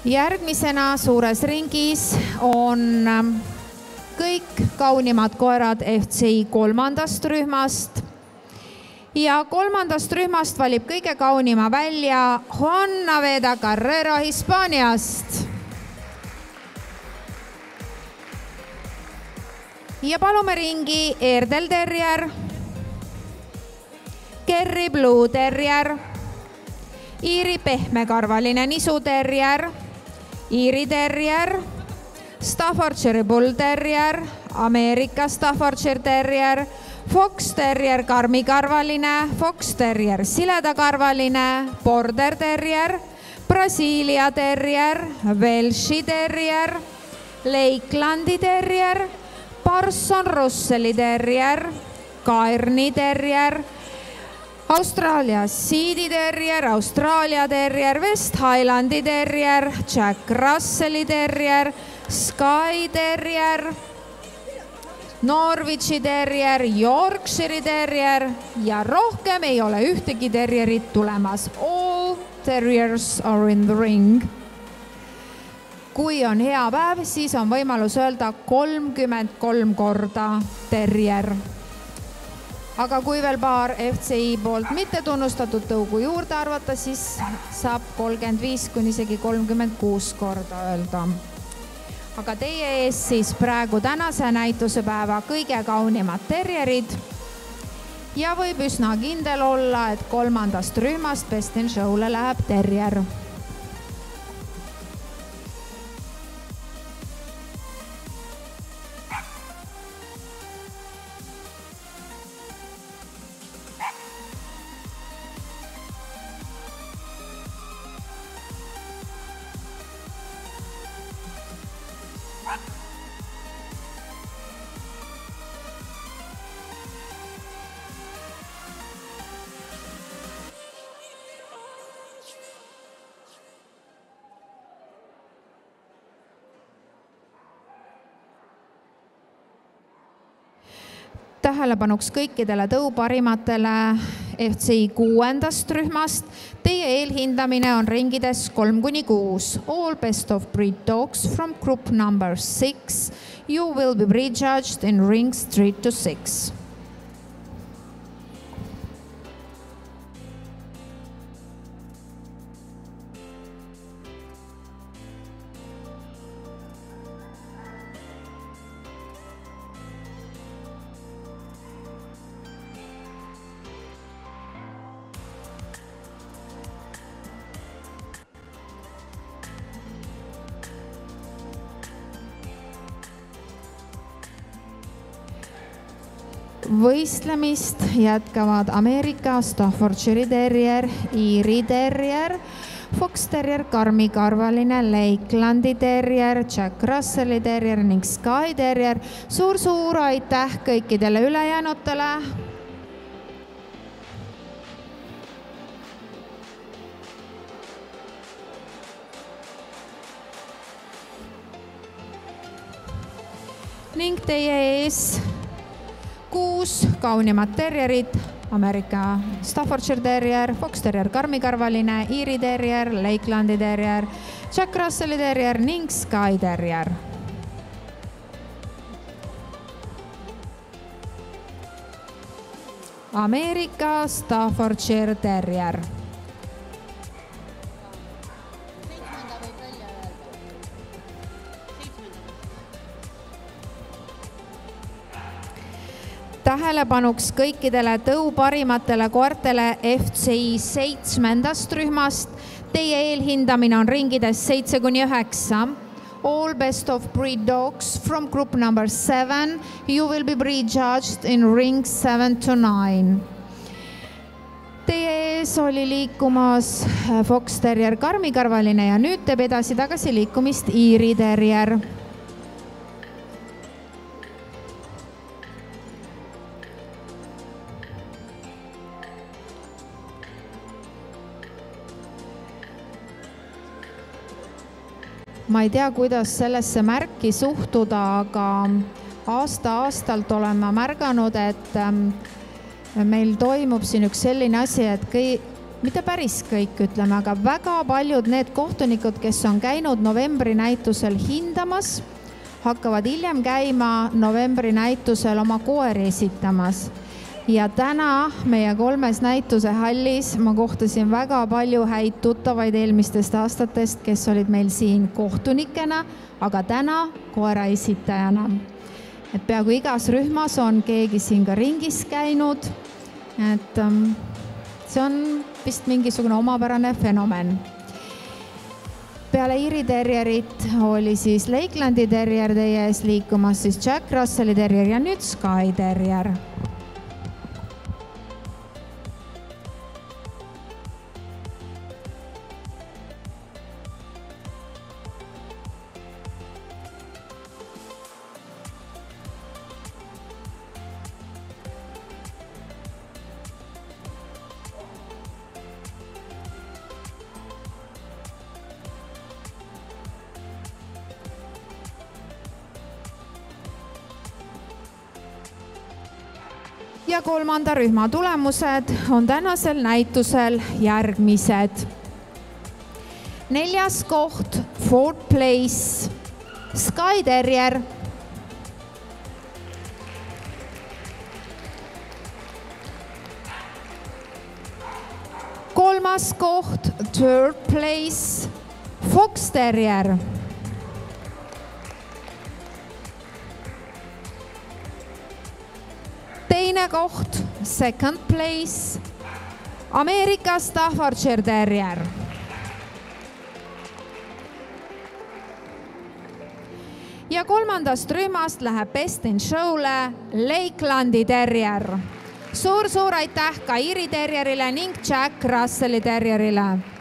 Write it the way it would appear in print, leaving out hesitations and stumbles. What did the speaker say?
Järgmisena suures ringis on kõik kaunimad koerad FCI kolmandast rühmast. Ja kolmandast rühmast valib kõige kaunima välja Juan Naveda Carrera Hispaaniast. Ja palume ringi Erdel Terrier, Kerry Blue Terrier, Iiri pehmekarvaline nisu terrier, Iiri terrier, Staffordshire Bull Terrier, Ameerika Staffordshire Terrier, Fox Terrier karmikarvaline, Fox Terrier siledakarvaline, Border Terrier, Brasiilia Terrier, Welshi Terrier, Lakelandi Terrier, Parson Russelli Terrier, Cairni Terrier, Austraalia Seedi Terrier, Austraalia Terrier, West Highlandi Terrier, Jack Russelli Terrier, Skye Terrier, Norwichi Terrier, Yorkshire Terrier ja rohkem ei ole ühtegi terrierit tulemas. All terriers are in the ring. Kui on hea päev, siis on võimalus öelda 33 korda terrier. Aga kui veel paar FCI poolt mitte tunnustatud tõugu juurde arvata, siis saab 35 kuni isegi 36 korda öelda. Aga teie ees siis praegu tänase näituse päeva kõige kaunimad terrierid ja võib üsna kindel olla, et kolmandast rühmast Best in Show'le läheb terrier. Tähelepanuks kõikidele tõuparimatele FCI 6. rühmast. Teie eelhindamine on ringides 3-6. All best of breed dogs from group number 6. You will be prejudged in rings 3-6. Võistlemist jätkavad Ameerika Staffordshire Terrier, Iiri Terrier, Fox Terrier karmikarvaline, Lakelandi Terrier, Jack Russelli Terrier ning Skye Terrier. Suur aitäh kõikidele ülejäänutele. Ning teie ees 6 kaunimat terrierit, Ameerika Staffordshire Terrier, Fox Terrier karmikarvaline, Iiri Terrier, Lakelandi Terrier, Jack Russelli Terrier ning Skye Terrier. Ameerika Staffordshire Terrier. Tähelepanuks kõikidele tõuparimatele koertele FCI 7. rühmast. Teie eelhindamine on ringides 7-9. All best of breed dogs from group number 7. You will be prejudged in rings 7-9. Teie ees oli liikumas Fox Terrier karmikarvaline ja nüüd teeb edasi-tagasi liikumist Iiri Terrier. Ma ei tea, kuidas sellesse märki suhtuda, aga aasta-aastalt olen ma märganud, et meil toimub siin üks selline asi, et mitte päris kõik, ütleme, aga väga paljud need kohtunikud, kes on käinud novembri näitusel hindamas, hakkavad hiljem käima novembri näitusel oma koeri esitamas. Ja täna meie 3 näituse hallis ma kohtasin väga palju häid tuttavaid eelmistest aastatest, kes olid meil siin kohtunikena, aga täna koera esitajana. Et peaaegu igas rühmas on keegi siin ka ringis käinud, et see on vist mingisugune omapärane fenomen. Peale Iri Terrierit oli siis Lakelandi Terrier teie ees liikumas, siis Jack Russelli Terrier ja nüüd Skye Terrier. Ja 3. rühma tulemused on tänasel näitusel järgmised. 4. koht, 4th place, Skye Terrier. 3. koht, 3rd place, Fox Terrier. 2. koht, 2nd place, Ameerika Staffordshire Terrier. Ja 3. rühmast läheb Best in Show'le Lakelandi Terrier. Suur aitäh ka Iri Terrierile ning Jack Russelli Terrierile.